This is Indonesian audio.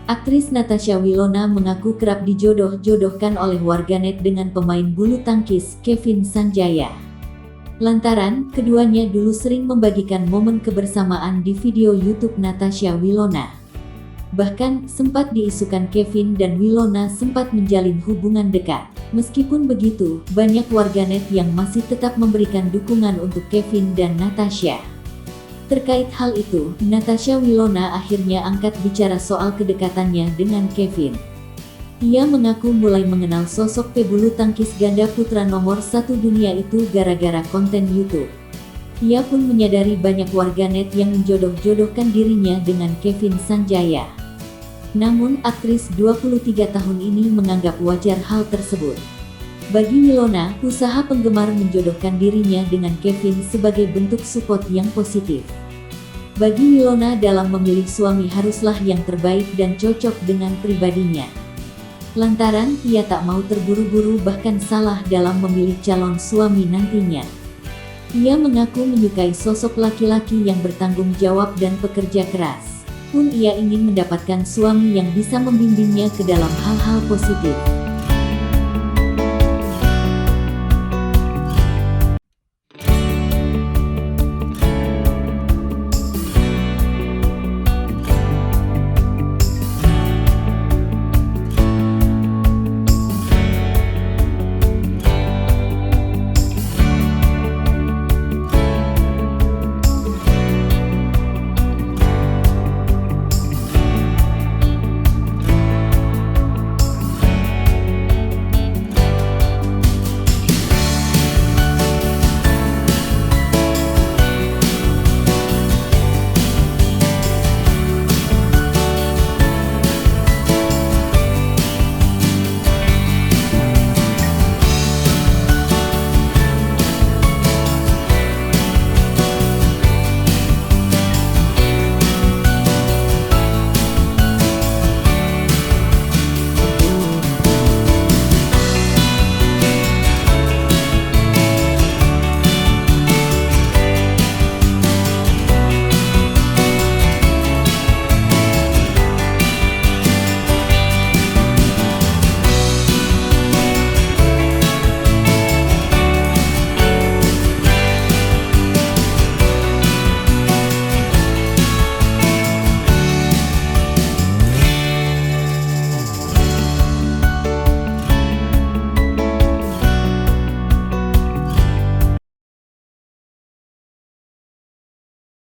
Aktris Natasha Wilona mengaku kerap dijodoh-jodohkan oleh warganet dengan pemain bulu tangkis Kevin Sanjaya. Lantaran, keduanya dulu sering membagikan momen kebersamaan di video YouTube Natasha Wilona. Bahkan, sempat diisukan Kevin dan Wilona sempat menjalin hubungan dekat. Meskipun begitu, banyak warganet yang masih tetap memberikan dukungan untuk Kevin dan Natasha. Terkait hal itu, Natasha Wilona akhirnya angkat bicara soal kedekatannya dengan Kevin. Ia mengaku mulai mengenal sosok pebulu tangkis ganda putra nomor 1 dunia itu gara-gara konten YouTube. Ia pun menyadari banyak warganet yang menjodoh-jodohkan dirinya dengan Kevin Sanjaya. Namun, aktris 23 tahun ini menganggap wajar hal tersebut. Bagi Wilona, usaha penggemar menjodohkan dirinya dengan Kevin sebagai bentuk support yang positif. Bagi Wilona, dalam memilih suami haruslah yang terbaik dan cocok dengan pribadinya. Lantaran, ia tak mau terburu-buru bahkan salah dalam memilih calon suami nantinya. Ia mengaku menyukai sosok laki-laki yang bertanggung jawab dan pekerja keras. Pun ia ingin mendapatkan suami yang bisa membimbingnya ke dalam hal-hal positif.